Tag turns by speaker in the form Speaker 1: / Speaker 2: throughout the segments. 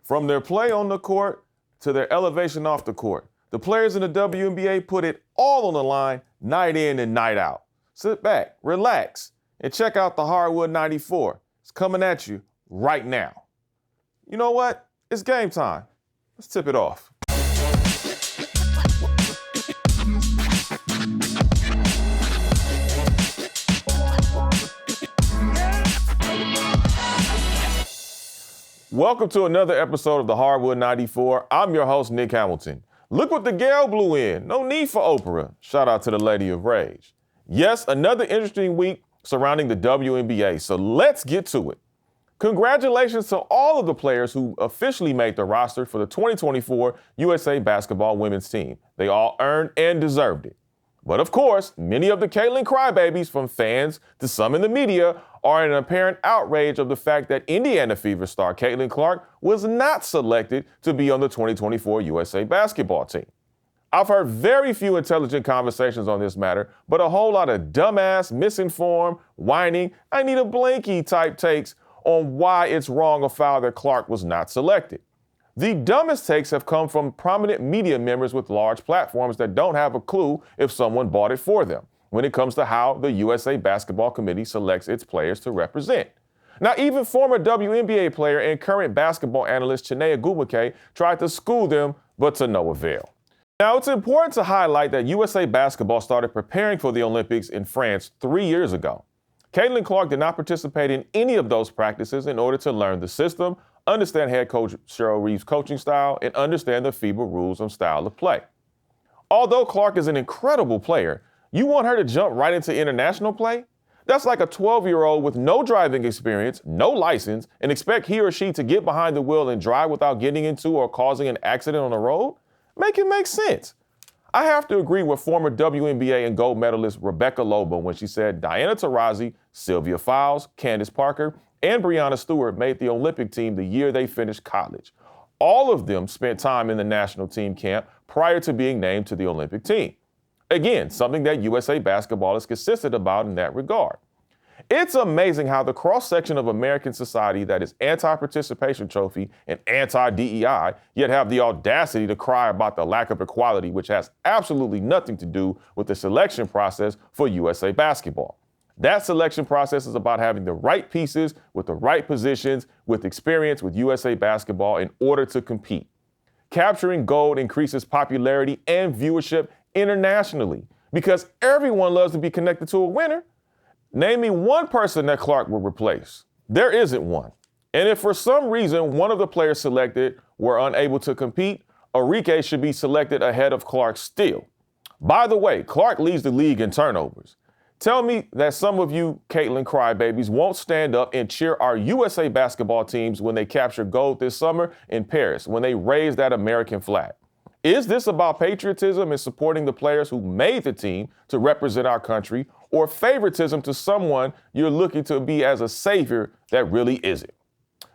Speaker 1: From their play on the court to their elevation off the court, the players in the WNBA put it all on the line night in and night out. Sit back, relax, and check out the Hardwood 94. It's coming at you right now. You know what? It's game time. Let's tip it off. Welcome to another episode of the Hardwood 94. I'm your host, Nick Hamilton. Look what the gal blew in. No need for Oprah. Shout out to the Lady of Rage. Yes, another interesting week surrounding the WNBA, so let's get to it. Congratulations to all of the players who officially made the roster for the 2024 USA Basketball Women's Team. They all earned and deserved it. But of course, many of the Caitlin crybabies, from fans to some in the media, are in an apparent outrage of the fact that Indiana Fever star Caitlin Clark was not selected to be on the 2024 USA Basketball Team. I've heard very few intelligent conversations on this matter, but a whole lot of dumbass, misinformed, whining, I need a blankie type takes on why it's wrong or foul that Clark was not selected. The dumbest takes have come from prominent media members with large platforms that don't have a clue if someone bought it for them when it comes to how the USA Basketball Committee selects its players to represent. Now, even former WNBA player and current basketball analyst Chiney Ogwumike tried to school them, but to no avail. Now, it's important to highlight that USA Basketball started preparing for the Olympics in France 3 years ago. Caitlin Clark did not participate in any of those practices in order to learn the system, understand head coach Cheryl Reeve's coaching style, and understand the FIBA rules and style of play. Although Clark is an incredible player, you want her to jump right into international play? That's like a 12-year-old with no driving experience, no license, and expect he or she to get behind the wheel and drive without getting into or causing an accident on the road? Make it make sense. I have to agree with former WNBA and gold medalist Rebecca Lobo when she said Diana Taurasi, Sylvia Fowles, Candace Parker, and Breanna Stewart made the Olympic team the year they finished college. All of them spent time in the national team camp prior to being named to the Olympic team. Again, something that USA Basketball is consistent about in that regard. It's amazing how the cross-section of American society that is anti-participation trophy and anti-DEI, yet have the audacity to cry about the lack of equality, which has absolutely nothing to do with the selection process for USA Basketball. That selection process is about having the right pieces with the right positions with experience with USA Basketball in order to compete. Capturing gold increases popularity and viewership internationally because everyone loves to be connected to a winner. Name me one person that Clark would replace. There isn't one. And if for some reason one of the players selected were unable to compete, Arike should be selected ahead of Clark still. By the way, Clark leads the league in turnovers. Tell me that some of you Caitlin crybabies won't stand up and cheer our USA basketball teams when they capture gold this summer in Paris, when they raise that American flag. Is this about patriotism and supporting the players who made the team to represent our country, or favoritism to someone you're looking to be as a savior that really isn't?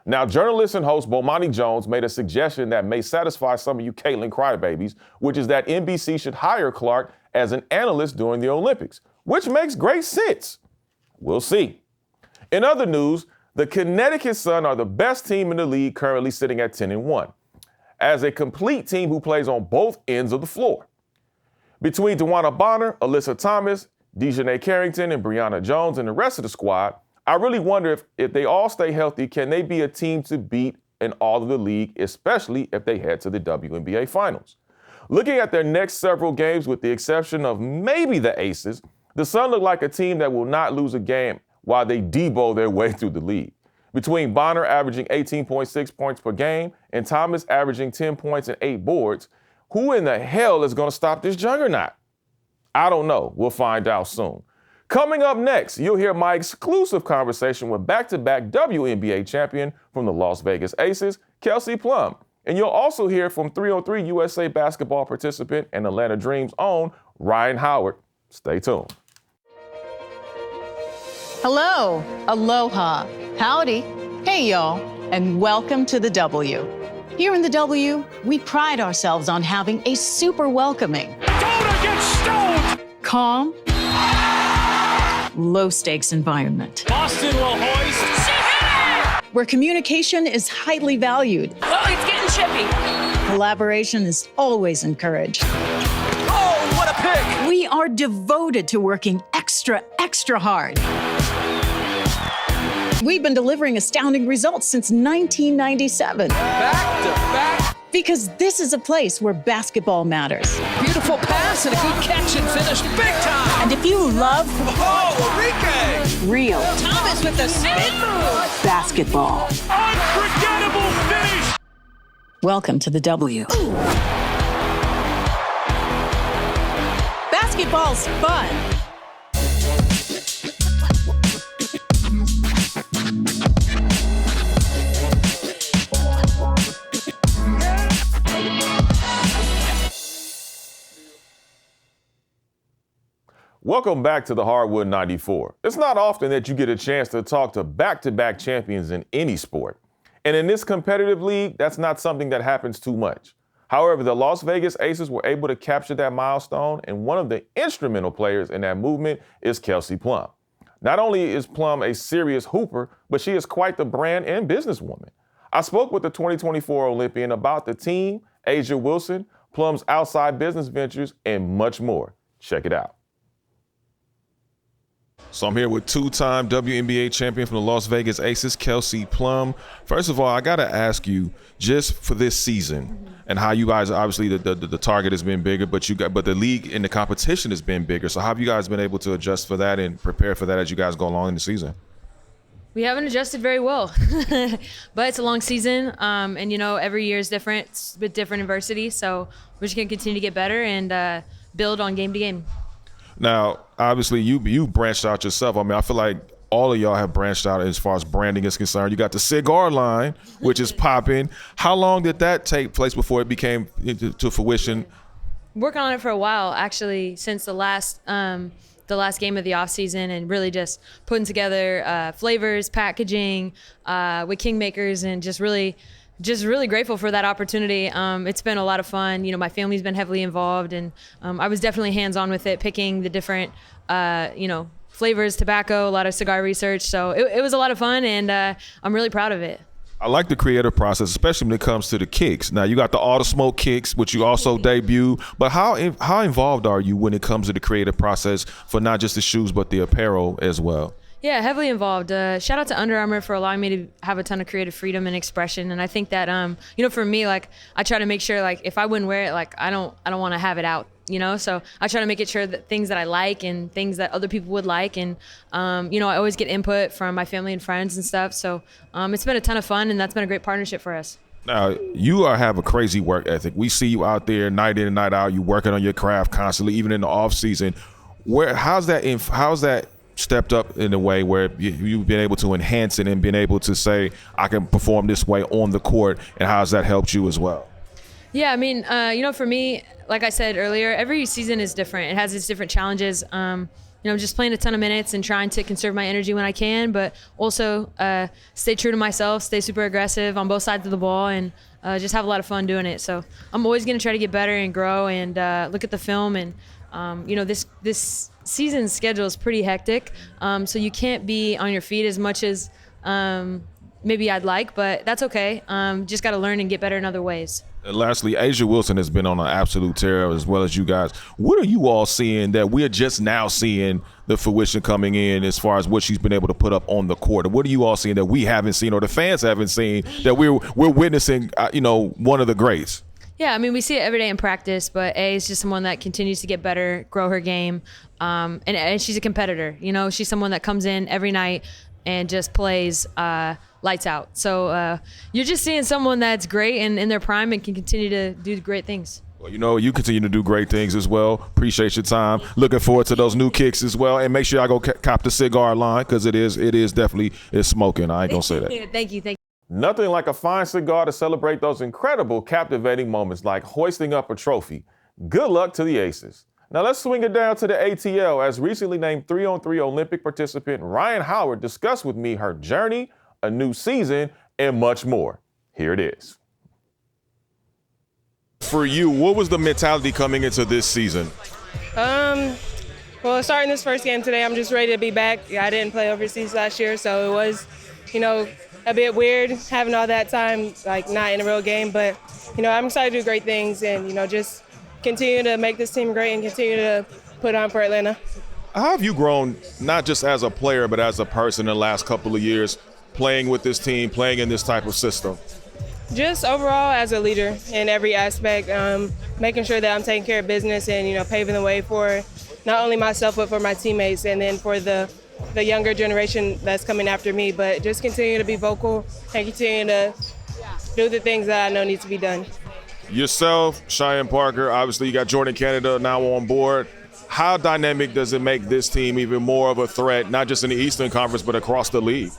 Speaker 1: Now, journalist and host Bomani Jones made a suggestion that may satisfy some of you Caitlin crybabies, which is that NBC should hire Clark as an analyst during the Olympics, which makes great sense. We'll see. In other news, the Connecticut Sun are the best team in the league, currently sitting at 10-1, as a complete team who plays on both ends of the floor. Between DeWanna Bonner, Alyssa Thomas, Dejanay Carrington, and Brianna Jones and the rest of the squad, I really wonder if they all stay healthy, can they be a team to beat in all of the league, especially if they head to the WNBA Finals. Looking at their next several games, with the exception of maybe the Aces, the Sun look like a team that will not lose a game while they Debo their way through the league. Between Bonner averaging 18.6 points per game and Thomas averaging 10 points and 8 boards, who in the hell is going to stop this juggernaut? I don't know. We'll find out soon. Coming up next, you'll hear my exclusive conversation with back-to-back WNBA champion from the Las Vegas Aces, Kelsey Plum. And you'll also hear from 303 USA Basketball participant and Atlanta Dream's own Ryan Howard. Stay tuned.
Speaker 2: Hello, aloha, howdy, hey y'all, and welcome to the W. Here in the W, we pride ourselves on having a super welcoming,
Speaker 3: Dota gets stoned!
Speaker 2: Calm, low-stakes environment.
Speaker 3: Boston will hoist.
Speaker 2: where communication is highly valued.
Speaker 3: Oh, it's getting chippy.
Speaker 2: Collaboration is always encouraged.
Speaker 3: Oh, what a pick.
Speaker 2: We are devoted to working extra hard. We've been delivering astounding results since 1997.
Speaker 3: Back to back.
Speaker 2: Because this is a place where basketball matters.
Speaker 3: Beautiful pass and a good catch and finish. Big time.
Speaker 2: And if you love
Speaker 3: Oh, Enrique.
Speaker 2: real
Speaker 3: Thomas with the spin move.
Speaker 2: basketball,
Speaker 3: Unforgettable finish.
Speaker 2: welcome to the W. Basketball's fun.
Speaker 1: Welcome back to the Hardwood 94. It's not often that you get a chance to talk to back-to-back champions in any sport. And in this competitive league, that's not something that happens too much. However, the Las Vegas Aces were able to capture that milestone, and one of the instrumental players in that movement is Kelsey Plum. Not only is Plum a serious hooper, but she is quite the brand and businesswoman. I spoke with the 2024 Olympian about the team, Asia Wilson, Plum's outside business ventures, and much more. Check it out. So I'm here with two-time WNBA champion from the Las Vegas Aces, Kelsey Plum. First of all, I got to ask you, just for this season, and how you guys, obviously the target has been bigger, but the league and the competition has been bigger. So how have you guys been able to adjust for that and prepare for that as you guys go along in the season?
Speaker 4: We haven't adjusted very well, but it's a long season, and every year is different. It's with different adversity, so we're just gonna continue to get better and build on game to game.
Speaker 1: Now, obviously, you branched out yourself. I mean, I feel like all of y'all have branched out as far as branding is concerned. You got the cigar line, which is popping. How long did that take place before it became to fruition?
Speaker 4: Working on it for a while, actually, since the last game of the off season, and really just putting together flavors, packaging with Kingmakers, and just really grateful for that opportunity. It's been a lot of fun. My family's been heavily involved, and I was definitely hands-on with it, picking the different, flavors, tobacco, a lot of cigar research. So it was a lot of fun, and I'm really proud of it.
Speaker 1: I like the creative process, especially when it comes to the kicks. Now, you got the Auto Smoke kicks, which you also debut. But how involved are you when it comes to the creative process for not just the shoes, but the apparel as well?
Speaker 4: Yeah, heavily involved. Shout out to Under Armour for allowing me to have a ton of creative freedom and expression. And I think that, for me, I try to make sure, if I wouldn't wear it, I don't want to have it out, So I try to make it sure that things that I like and things that other people would like. And, I always get input from my family and friends and stuff. So it's been a ton of fun, and that's been a great partnership for us.
Speaker 1: Now, you have a crazy work ethic. We see you out there night in and night out. You working on your craft constantly, even in the off season. How's that stepped up in a way where you've been able to enhance it and been able to say, I can perform this way on the court, and how has that helped you as well?
Speaker 4: Yeah, I mean, for me, like I said earlier, every season is different. It has its different challenges. Just playing a ton of minutes and trying to conserve my energy when I can, but also stay true to myself, stay super aggressive on both sides of the ball, and just have a lot of fun doing it. So I'm always going to try to get better and grow and look at the film. And, this season's schedule is pretty hectic, so you can't be on your feet as much as maybe I'd like, but that's okay. Just got to learn and get better in other ways.
Speaker 1: And lastly, Asia Wilson has been on an absolute tear, as well as you guys. What are you all seeing that we're just now seeing the fruition coming in as far as what she's been able to put up on the court? And what are you all seeing that we haven't seen, or the fans haven't seen, that we're witnessing, one of the greats?
Speaker 4: Yeah, I mean, we see it every day in practice, but A is just someone that continues to get better, grow her game, and she's a competitor. She's someone that comes in every night and just plays lights out. So you're just seeing someone that's great and in their prime and can continue to do great things.
Speaker 1: Well, you continue to do great things as well. Appreciate your time. Looking forward to those new kicks as well. And make sure I go cop the cigar line, because it is definitely smoking. I ain't going to say that.
Speaker 4: Thank you.
Speaker 1: Nothing like a fine cigar to celebrate those incredible, captivating moments like hoisting up a trophy. Good luck to the Aces. Now let's swing it down to the ATL, as recently named 3-on-3 Olympic participant Ryan Howard discussed with me her journey, a new season, and much more. Here it is. For you, what was the mentality coming into this season?
Speaker 5: Well, starting this first game today, I'm just ready to be back. I didn't play overseas last year, so it was, a bit weird having all that time, like not in a real game. But, I'm excited to do great things and, just continue to make this team great and continue to put on for Atlanta.
Speaker 1: How have you grown, not just as a player, but as a person in the last couple of years, playing with this team, playing in this type of system?
Speaker 5: Just overall as a leader in every aspect, making sure that I'm taking care of business and, paving the way for not only myself but for my teammates and then for the younger generation that's coming after me. But just continue to be vocal and continue to do the things that I know need to be done.
Speaker 1: Yourself, Cheyenne Parker, obviously you got Jordan Canada now on board. How dynamic does it make this team even more of a threat, not just in the Eastern Conference, but across the league?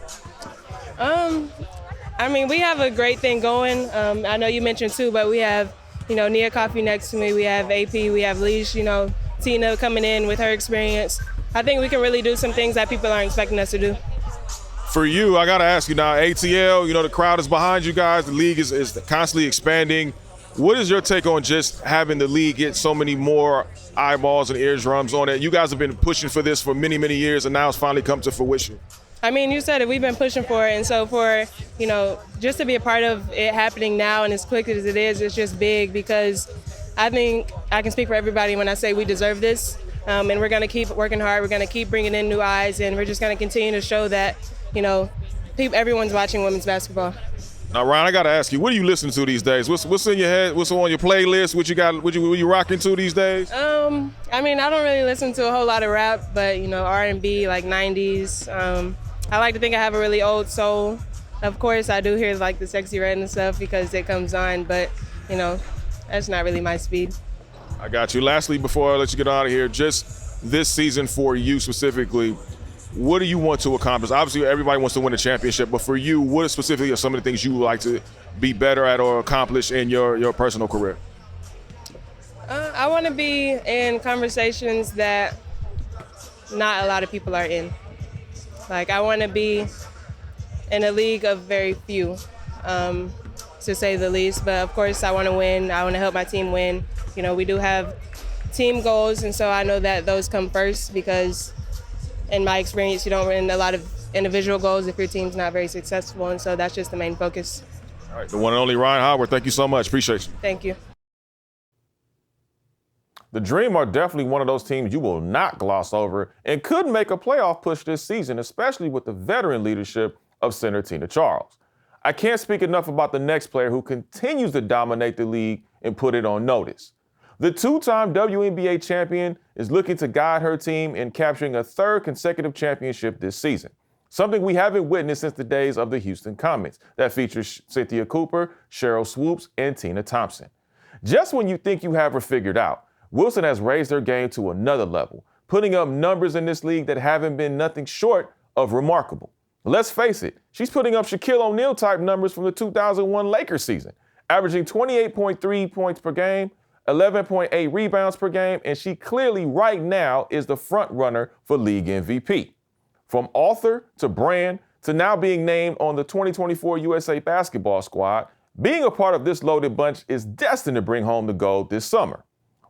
Speaker 5: We have a great thing going. I know you mentioned too, but we have, Nia Coffey next to me. We have AP, we have Leash, Tina coming in with her experience. I think we can really do some things that people aren't expecting us to do.
Speaker 1: For you, I got to ask you now, ATL, the crowd is behind you guys. The league is constantly expanding. What is your take on just having the league get so many more eyeballs and eardrums on it? You guys have been pushing for this for many, many years, and now it's finally come to fruition.
Speaker 5: You said it, we've been pushing for it, and so for, just to be a part of it happening now and as quick as it is, it's just big because I think I can speak for everybody when I say we deserve this, and we're going to keep working hard, we're going to keep bringing in new eyes, and we're just going to continue to show that, everyone's watching women's basketball.
Speaker 1: Now, Ryan, I got to ask you, what are you listening to these days? What's in your head? What's on your playlist? What you rocking to these days?
Speaker 5: I don't really listen to a whole lot of rap, but, R&B, like 90s. I like to think I have a really old soul. Of course, I do hear like the Sexy Red and stuff because it comes on, but, that's not really my speed.
Speaker 1: I got you. Lastly, before I let you get out of here, just this season for you specifically, what do you want to accomplish? Obviously, everybody wants to win a championship, but for you, what specifically are some of the things you would like to be better at or accomplish in your personal career?
Speaker 5: I want to be in conversations that not a lot of people are in. Like, I want to be in a league of very few, to say the least. But, of course, I want to win. I want to help my team win. We do have team goals, and so I know that those come first because, in my experience, you don't win a lot of individual goals if your team's not very successful, and so that's just the main focus.
Speaker 1: All right, the one and only Ryan Hardwood, thank you so much. Appreciate you.
Speaker 5: Thank you.
Speaker 1: The Dream are definitely one of those teams you will not gloss over and could make a playoff push this season, especially with the veteran leadership of center Tina Charles. I can't speak enough about the next player who continues to dominate the league and put it on notice. The two-time WNBA champion is looking to guide her team in capturing a third consecutive championship this season, something we haven't witnessed since the days of the Houston Comets that features Cynthia Cooper, Cheryl Swoops, and Tina Thompson. Just when you think you have her figured out, Wilson has raised her game to another level, putting up numbers in this league that haven't been nothing short of remarkable. Let's face it, she's putting up Shaquille O'Neal type numbers from the 2001 Lakers season, averaging 28.3 points per game, 11.8 rebounds per game, and she clearly right now is the front runner for league MVP. From author to brand to now being named on the 2024 USA basketball squad, being a part of this loaded bunch is destined to bring home the gold this summer.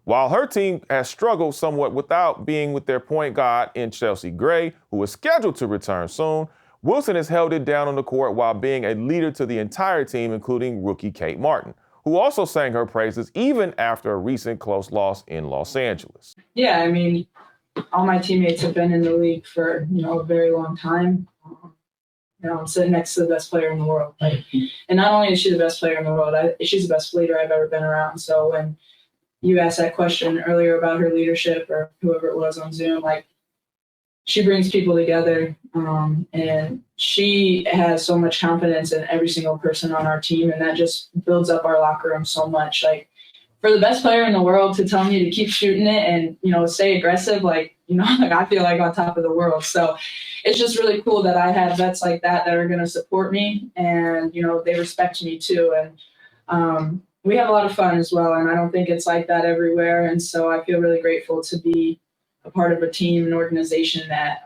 Speaker 1: While her team has struggled somewhat without being with their point guard in Chelsea Gray, who is scheduled to return soon, Wilson has held it down on the court while being a leader to the entire team, including rookie Kate Martin, who also sang her praises even after a recent close loss in Los Angeles.
Speaker 6: Yeah, all my teammates have been in the league for, a very long time. I'm sitting next to the best player in the world. And not only is she the best player in the world, she's the best leader I've ever been around. So when you asked that question earlier about her leadership or whoever it was on Zoom, she brings people together, and she has so much confidence in every single person on our team, and that just builds up our locker room so much. For the best player in the world to tell me to keep shooting it and, stay aggressive, I feel like on top of the world. So it's just really cool that I have vets like that are going to support me, and, they respect me too. And we have a lot of fun as well, and I don't think it's like that everywhere. And so I feel really grateful to be a part of a team, an organization that,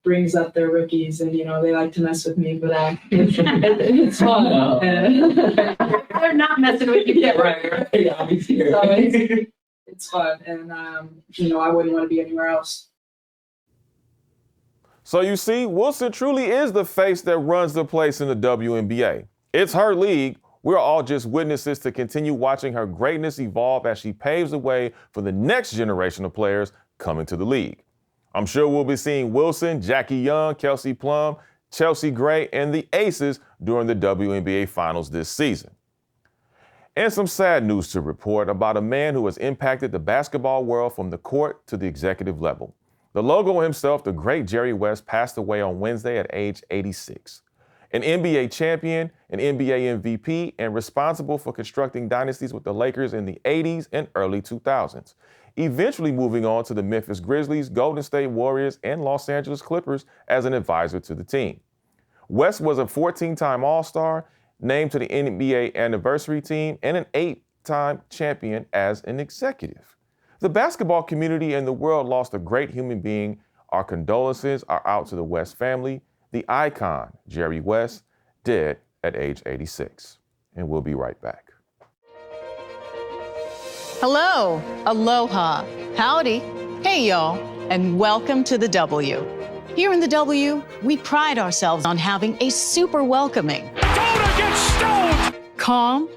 Speaker 6: brings up their rookies, and, they like to mess with me, but it's fun. No. They're not messing with you. Yeah, right. Yeah, so it's fun, and, I wouldn't want to be anywhere else.
Speaker 1: So you see, Wilson truly is the face that runs the place in the WNBA. It's her league. We're all just witnesses to continue watching her greatness evolve as she paves the way for the next generation of players coming to the league. I'm sure we'll be seeing Wilson, Jackie Young, Kelsey Plum, Chelsea Gray, and the Aces during the WNBA Finals this season. And some sad news to report about a man who has impacted the basketball world from the court to the executive level. The logo himself, the great Jerry West, passed away on Wednesday at age 86. An NBA champion, an NBA MVP, and responsible for constructing dynasties with the Lakers in the 80s and early 2000s, eventually moving on to the Memphis Grizzlies, Golden State Warriors, and Los Angeles Clippers as an advisor to the team. West was a 14-time All-Star, named to the NBA anniversary team, and an 8-time champion as an executive. The basketball community and the world lost a great human being. Our condolences are out to the West family. The icon, Jerry West, dead at age 86. And we'll be right back.
Speaker 2: Hello, aloha, howdy, hey y'all, and welcome to the W. Here in the W, we pride ourselves on having a super welcoming,
Speaker 3: Dota gets stoned!
Speaker 2: calm,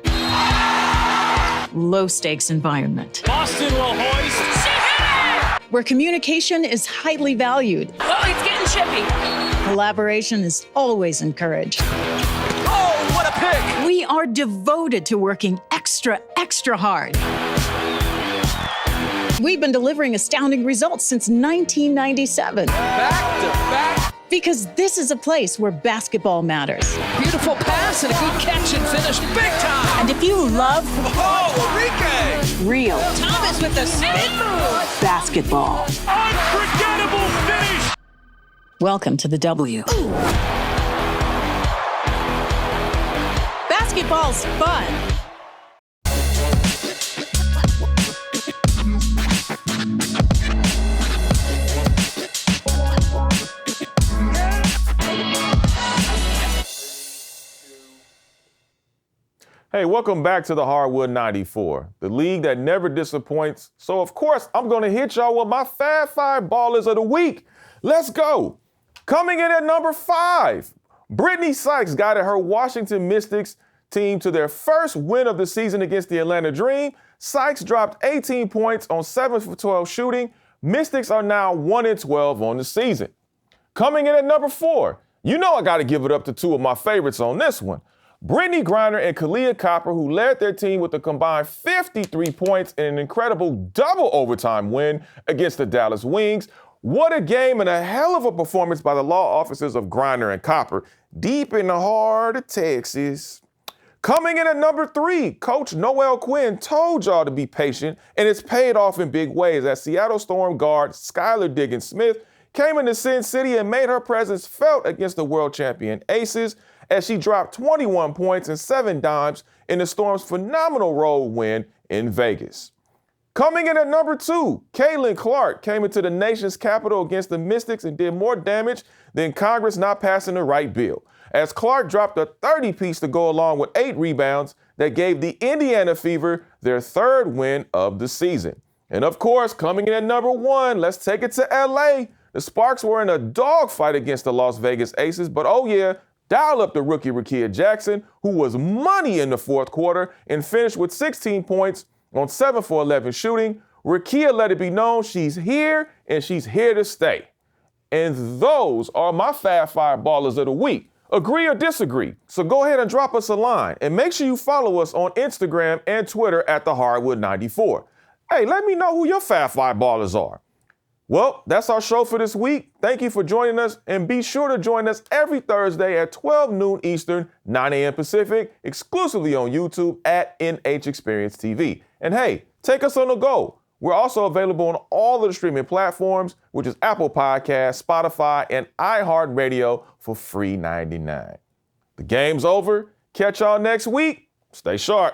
Speaker 2: low-stakes environment
Speaker 3: Boston will hoist. She hit it!
Speaker 2: where communication is highly valued,
Speaker 3: Oh, it's getting chippy.
Speaker 2: collaboration is always encouraged.
Speaker 3: Oh, what a pick!
Speaker 2: We are devoted to working extra hard. We've been delivering astounding results since 1997
Speaker 3: Back to back.
Speaker 2: because this is a place where basketball matters.
Speaker 3: Beautiful pass and a good catch and finish. Big time!
Speaker 2: And if you love
Speaker 3: Oh, Enrique!
Speaker 2: real
Speaker 3: Thomas with the spin move.
Speaker 2: basketball,
Speaker 3: Unforgettable finish!
Speaker 2: welcome to the W. Basketball's fun.
Speaker 1: Hey, welcome back to the Hardwood 94, the league that never disappoints. So, of course, I'm going to hit y'all with my Fab 5 Ballers of the Week. Let's go. Coming in at number 5, Brittany Sykes guided her Washington Mystics team to their first win of the season against the Atlanta Dream. Sykes dropped 18 points on 7 for 12 shooting. Mystics are now 1-12 on the season. Coming in at number 4, you know I got to give it up to two of my favorites on this one. Brittany Griner and Kalia Copper, who led their team with a combined 53 points in an incredible double overtime win against the Dallas Wings. What a game and a hell of a performance by the law offices of Griner and Copper, deep in the heart of Texas. Coming in at number 3, Coach Noel Quinn told y'all to be patient, and it's paid off in big ways as Seattle Storm guard Skylar Diggins-Smith came into Sin City and made her presence felt against the world champion Aces as she dropped 21 points and 7 dimes in the Storm's phenomenal road win in Vegas. Coming in at number 2, Caitlin Clark came into the nation's capital against the Mystics and did more damage than Congress not passing the right bill, as Clark dropped a 30-piece to go along with 8 rebounds that gave the Indiana Fever their 3rd win of the season. And of course, coming in at number 1, let's take it to LA. The Sparks were in a dogfight against the Las Vegas Aces, but oh yeah, dial up the rookie Rakia Jackson, who was money in the 4th quarter and finished with 16 points on 7 for 11 shooting. Rakia let it be known she's here and she's here to stay. And those are my Fab 5 Ballers of the Week. Agree or disagree? So go ahead and drop us a line and make sure you follow us on Instagram and Twitter at the Hardwood 94. Hey, let me know who your Fab 5 Ballers are. Well, that's our show for this week. Thank you for joining us, and be sure to join us every Thursday at 12 noon Eastern, 9 a.m. Pacific, exclusively on YouTube at NH Experience TV. And hey, take us on the go. We're also available on all of the streaming platforms, which is Apple Podcasts, Spotify, and iHeartRadio for free $99. The game's over. Catch y'all next week. Stay sharp.